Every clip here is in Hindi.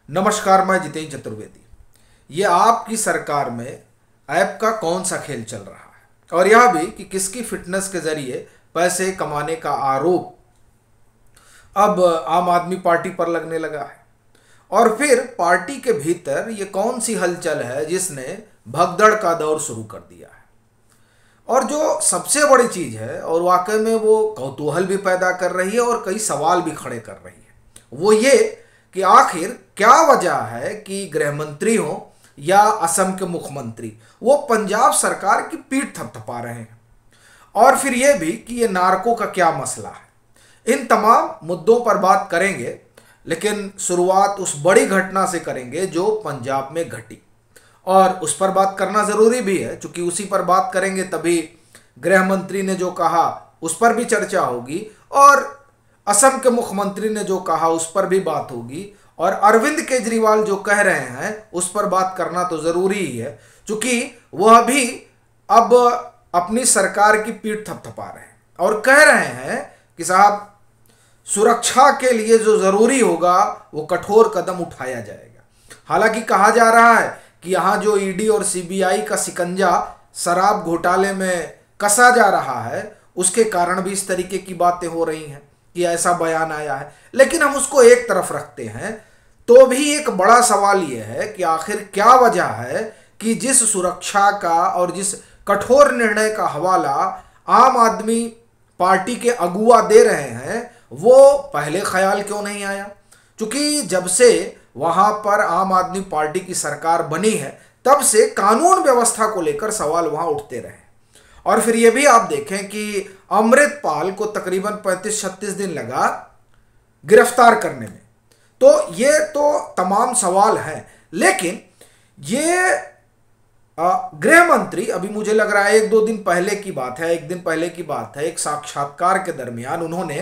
नमस्कार, मैं जितेंद्र चतुर्वेदी। ये आपकी सरकार में ऐप का कौन सा खेल चल रहा है, और यह भी कि किसकी फिटनेस के जरिए पैसे कमाने का आरोप अब आम आदमी पार्टी पर लगने लगा है। और फिर पार्टी के भीतर ये कौन सी हलचल है जिसने भगदड़ का दौर शुरू कर दिया है। और जो सबसे बड़ी चीज है और वाकई में वो कौतूहल भी पैदा कर रही है और कई सवाल भी खड़े कर रही है, वो ये कि आखिर क्या वजह है कि गृह मंत्री हो या असम के मुख्यमंत्री वो पंजाब सरकार की पीठ थपथपा रहे हैं। और फिर यह भी कि ये नार्को का क्या मसला है। इन तमाम मुद्दों पर बात करेंगे, लेकिन शुरुआत उस बड़ी घटना से करेंगे जो पंजाब में घटी, और उस पर बात करना जरूरी भी है क्योंकि उसी पर बात करेंगे तभी गृह मंत्री ने जो कहा उस पर भी चर्चा होगी, और असम के मुख्यमंत्री ने जो कहा उस पर भी बात होगी, और अरविंद केजरीवाल जो कह रहे हैं उस पर बात करना तो जरूरी ही है क्योंकि वह भी अब अपनी सरकार की पीठ थपथपा रहे हैं और कह रहे हैं कि साहब सुरक्षा के लिए जो जरूरी होगा वो कठोर कदम उठाया जाएगा। हालांकि कहा जा रहा है कि यहाँ जो ईडी और सीबीआई का शिकंजा शराब घोटाले में कसा जा रहा है उसके कारण भी इस तरीके की बातें हो रही हैं कि ऐसा बयान आया है। लेकिन हम उसको एक तरफ रखते हैं तो भी एक बड़ा सवाल यह है कि आखिर क्या वजह है कि जिस सुरक्षा का और जिस कठोर निर्णय का हवाला आम आदमी पार्टी के अगुआ दे रहे हैं वो पहले ख्याल क्यों नहीं आया। क्योंकि जब से वहां पर आम आदमी पार्टी की सरकार बनी है तब से कानून व्यवस्था को लेकर सवाल वहां उठते रहे। और फिर यह भी आप देखें कि अमृतपाल को तकरीबन 35-36 दिन लगा गिरफ्तार करने में। तो ये तो तमाम सवाल हैं, लेकिन ये गृह मंत्री अभी मुझे लग रहा है 1-2 दिन पहले की बात है, 1 दिन पहले की बात है, एक साक्षात्कार के दरमियान उन्होंने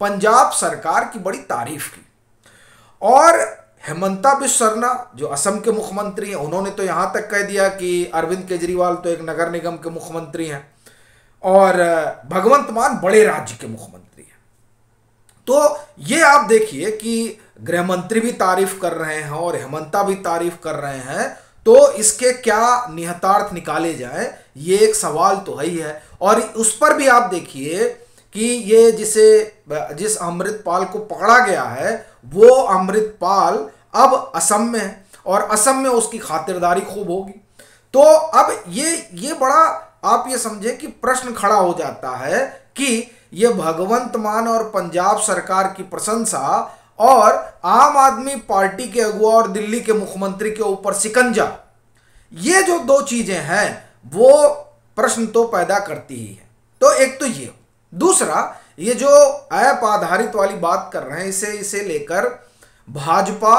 पंजाब सरकार की बड़ी तारीफ की। और हेमंता बिश्व शर्मा जो असम के मुख्यमंत्री हैं उन्होंने तो यहां तक कह दिया कि अरविंद केजरीवाल तो एक नगर निगम के मुख्यमंत्री हैं और भगवंत मान बड़े राज्य के मुख्यमंत्री हैं। तो ये आप देखिए कि गृह मंत्री भी तारीफ कर रहे हैं और हेमंता भी तारीफ कर रहे हैं, तो इसके क्या निहितार्थ निकाले जाएं ये एक सवाल तो है ही है। और उस पर भी आप देखिए कि ये जिस अमृतपाल को पकड़ा गया है वो अमृतपाल अब असम में है और असम में उसकी खातिरदारी खूब होगी। तो अब ये बड़ा आप ये समझे कि प्रश्न खड़ा हो जाता है कि ये भगवंत मान और पंजाब सरकार की प्रशंसा और आम आदमी पार्टी के अगुआ और दिल्ली के मुख्यमंत्री के ऊपर शिकंजा, ये जो दो चीजें हैं वो प्रश्न तो पैदा करती ही है। तो एक तो ये, दूसरा ये जो ऐप आधारित वाली बात कर रहे हैं इसे लेकर भाजपा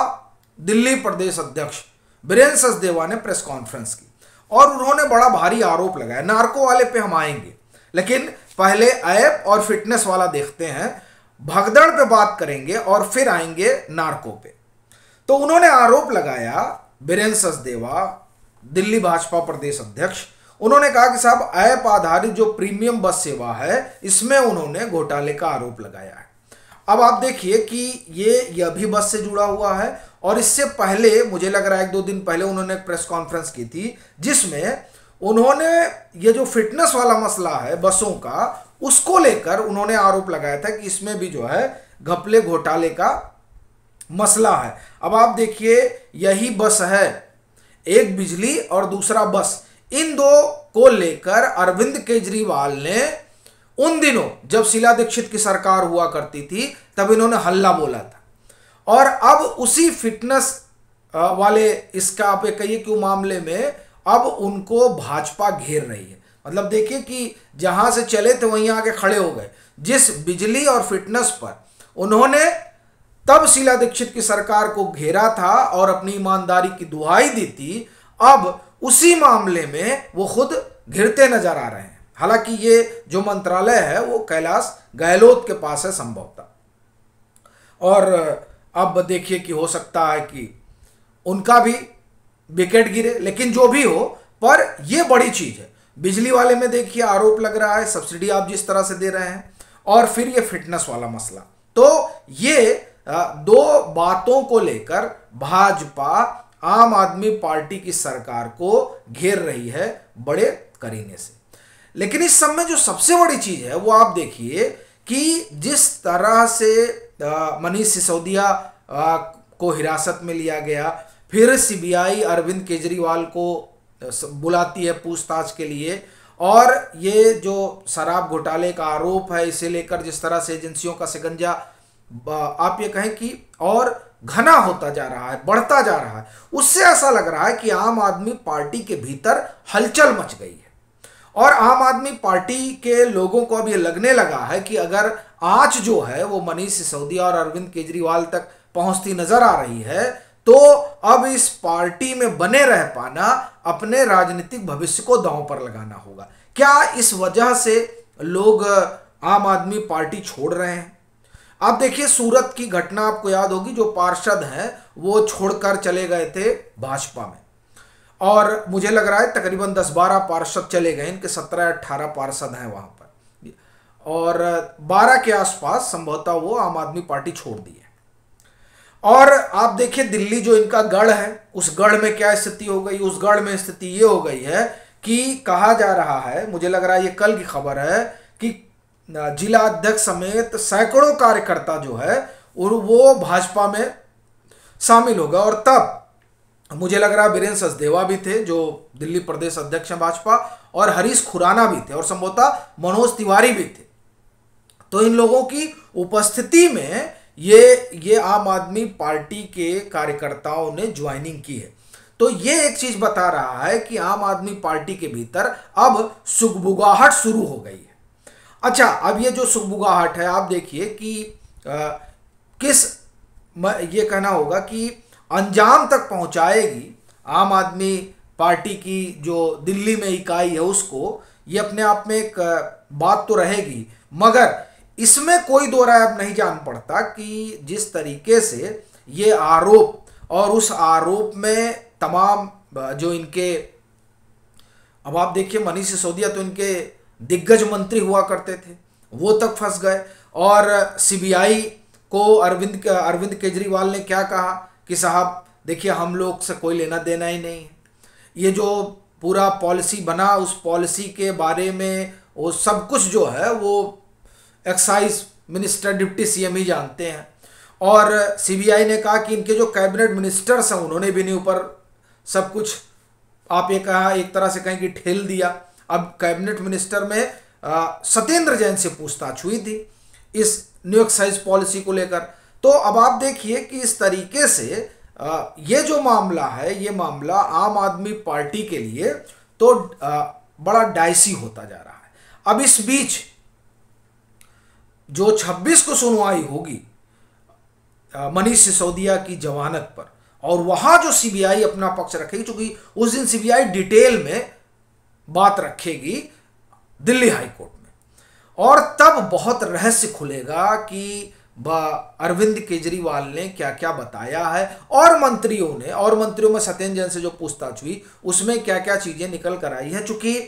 दिल्ली प्रदेश अध्यक्ष बीरेंद्र सचदेवा ने प्रेस कॉन्फ्रेंस की और उन्होंने बड़ा भारी आरोप लगाया। नार्को वाले पे हम आएंगे, लेकिन पहले ऐप और फिटनेस वाला देखते हैं, भगदड़ पे बात करेंगे और फिर आएंगे नार्को पे। तो उन्होंने आरोप लगाया, बीरेंद्र सचदेवा दिल्ली भाजपा प्रदेश अध्यक्ष, उन्होंने कहा कि साहब ऐप आधारित जो प्रीमियम बस सेवा है इसमें उन्होंने घोटाले का आरोप लगाया है। अब आप देखिए कि यह भी बस से जुड़ा हुआ है और इससे पहले मुझे लग रहा है 1-2 दिन पहले उन्होंने एक प्रेस कॉन्फ्रेंस की थी जिसमें उन्होंने ये जो फिटनेस वाला मसला है बसों का उसको लेकर उन्होंने आरोप लगाया था कि इसमें भी जो है घपले घोटाले का मसला है। अब आप देखिए यही बस है, एक बिजली और दूसरा बस, इन दो को लेकर अरविंद केजरीवाल ने उन दिनों जब शीला दीक्षित की सरकार हुआ करती थी तब इन्होंने हल्ला बोला था। और अब उसी फिटनेस वाले इसका आप कहिए कि मामले में अब उनको भाजपा घेर रही है। मतलब देखिए कि जहां से चले थे वहीं आके खड़े हो गए। जिस बिजली और फिटनेस पर उन्होंने तब शीला दीक्षित की सरकार को घेरा था और अपनी ईमानदारी की दुहाई दी थी, अब उसी मामले में वो खुद घिरते नजर आ रहे हैं। हालांकि ये जो मंत्रालय है वो कैलाश गहलोत के पास है संभवतः, और अब देखिए कि हो सकता है कि उनका भी विकेट गिरे, लेकिन जो भी हो, पर ये बड़ी चीज है। बिजली वाले में देखिए आरोप लग रहा है सब्सिडी आप जिस तरह से दे रहे हैं, और फिर ये फिटनेस वाला मसला। तो ये दो बातों को लेकर भाजपा आम आदमी पार्टी की सरकार को घेर रही है बड़े करीने से। लेकिन इस सब में जो सबसे बड़ी चीज है वो आप देखिए कि जिस तरह से मनीष सिसोदिया को हिरासत में लिया गया, फिर सीबीआई अरविंद केजरीवाल को बुलाती है पूछताछ के लिए, और ये जो शराब घोटाले का आरोप है इसे लेकर जिस तरह से एजेंसियों का शिकंजा आप ये कहें कि और घना होता जा रहा है, बढ़ता जा रहा है, उससे ऐसा लग रहा है कि आम आदमी पार्टी के भीतर हलचल मच गई है। और आम आदमी पार्टी के लोगों को अब ये लगने लगा है कि अगर आंच जो है वो मनीष सिसोदिया और अरविंद केजरीवाल तक पहुंचती नजर आ रही है, तो अब इस पार्टी में बने रह पाना अपने राजनीतिक भविष्य को दांव पर लगाना होगा। क्या इस वजह से लोग आम आदमी पार्टी छोड़ रहे हैं? आप देखिए सूरत की घटना आपको याद होगी, जो पार्षद हैं वो छोड़कर चले गए थे भाजपा में, और मुझे लग रहा है तकरीबन 10-12 पार्षद चले गए, इनके 17-18 पार्षद हैं वहां पर, और 12 के आसपास संभवतः वो आम आदमी पार्टी छोड़ दी है। और आप देखिए दिल्ली जो इनका गढ़ है, उस गढ़ में क्या स्थिति हो गई? उस गढ़ में स्थिति ये हो गई है कि कहा जा रहा है, मुझे लग रहा है ये कल की खबर है, कि जिला अध्यक्ष समेत सैकड़ों कार्यकर्ता जो है और वो भाजपा में शामिल हो गए। और तब मुझे लग रहा है बीरेंद्र सचदेवा भी थे जो दिल्ली प्रदेश अध्यक्ष हैं भाजपा, और हरीश खुराना भी थे, और संभवतः मनोज तिवारी भी थे। तो इन लोगों की उपस्थिति में ये आम आदमी पार्टी के कार्यकर्ताओं ने ज्वाइनिंग की है। तो ये एक चीज बता रहा है कि आम आदमी पार्टी के भीतर अब सुगबुगाहट शुरू हो गई है। अच्छा, अब ये जो सुगबुगाहट है आप देखिए कि ये कहना होगा कि अंजाम तक पहुंचाएगी आम आदमी पार्टी की जो दिल्ली में इकाई है उसको, ये अपने आप में एक बात तो रहेगी, मगर इसमें कोई दो राय अब नहीं जान पड़ता कि जिस तरीके से ये आरोप, और उस आरोप में तमाम जो इनके, अब आप देखिए मनीष सिसोदिया तो इनके दिग्गज मंत्री हुआ करते थे, वो तक फंस गए। और सीबीआई को अरविंद केजरीवाल ने क्या कहा कि साहब देखिए हम लोग से कोई लेना देना ही नहीं है, ये जो पूरा पॉलिसी बना उस पॉलिसी के बारे में वो सब कुछ जो है वो एक्साइज मिनिस्टर डिप्टी सीएम ही जानते हैं। और सीबीआई ने कहा कि इनके जो कैबिनेट मिनिस्टर्स हैं उन्होंने भी नहीं ऊपर सब कुछ आप ये कहा एक तरह से कहें कि ठेल दिया। अब कैबिनेट मिनिस्टर में सत्येंद्र जैन से पूछताछ हुई थी इस न्यू एक्साइज पॉलिसी को लेकर। तो अब आप देखिए कि इस तरीके से ये जो मामला है, ये मामला आम आदमी पार्टी के लिए तो बड़ा डाइसी होता जा रहा है। अब इस बीच जो 26 को सुनवाई होगी मनीष सिसोदिया की जमानत पर, और वहां जो सीबीआई अपना पक्ष रखेगी, क्योंकि उस दिन सीबीआई डिटेल में बात रखेगी दिल्ली हाई कोर्ट में, और तब बहुत रहस्य खुलेगा कि अरविंद केजरीवाल ने क्या क्या बताया है, और मंत्रियों में सत्येंद्र जैन से जो पूछताछ हुई उसमें क्या क्या चीजें निकल कर आई है। चूंकि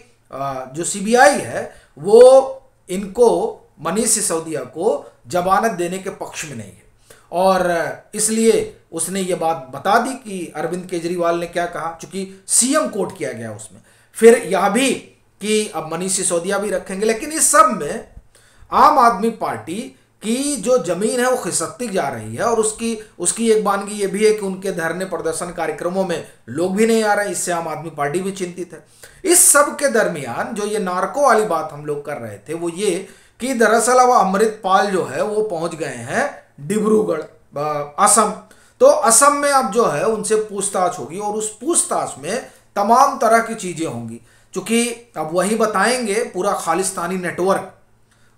जो सीबीआई है वो इनको मनीष सिसोदिया को जमानत देने के पक्ष में नहीं है, और इसलिए उसने ये बात बता दी कि अरविंद केजरीवाल ने क्या कहा, चूंकि सीएम कोट किया गया उसमें। फिर यह भी कि अब मनीष सिसोदिया भी रखेंगे, लेकिन इस सब में आम आदमी पार्टी की जो जमीन है वो खिसकती जा रही है, और उसकी एक बानगी ये भी है कि उनके धरने प्रदर्शन कार्यक्रमों में लोग भी नहीं आ रहे, इससे आम आदमी पार्टी भी चिंतित है। इस सब के दरमियान जो ये नार्को वाली बात हम लोग कर रहे थे वो ये कि दरअसल अब अमृतपाल जो है वो पहुंच गए हैं डिब्रूगढ़ असम। तो असम में अब जो है उनसे पूछताछ होगी, और उस पूछताछ में तमाम तरह की चीजें होंगी, क्योंकि अब वही बताएंगे पूरा खालिस्तानी नेटवर्क,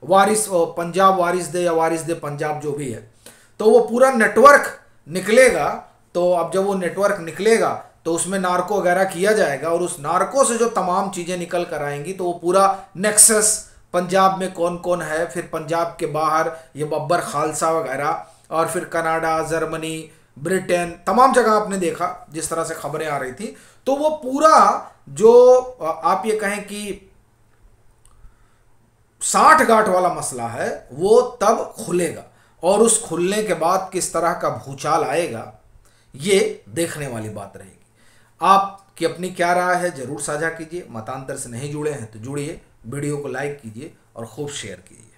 वारिस पंजाब वारिस दे या वारिस दे पंजाब जो भी है, तो वो पूरा नेटवर्क निकलेगा। तो अब जब वो नेटवर्क निकलेगा तो उसमें नार्को वगैरह किया जाएगा, और उस नार्को से जो तमाम चीजें निकल कर आएंगी तो वो पूरा नेक्सस पंजाब में कौन कौन है, फिर पंजाब के बाहर ये बब्बर खालसा वगैरह, और फिर कनाडा, जर्मनी, ब्रिटेन, तमाम जगह आपने देखा जिस तरह से खबरें आ रही थी। तो वो पूरा जो आप ये कहें कि 60 गांठ वाला मसला है वो तब खुलेगा, और उस खुलने के बाद किस तरह का भूचाल आएगा ये देखने वाली बात रहेगी। आपकी अपनी क्या राय है जरूर साझा कीजिए। मतांतर से नहीं जुड़े हैं तो जुड़िए, वीडियो को लाइक कीजिए और खूब शेयर कीजिए।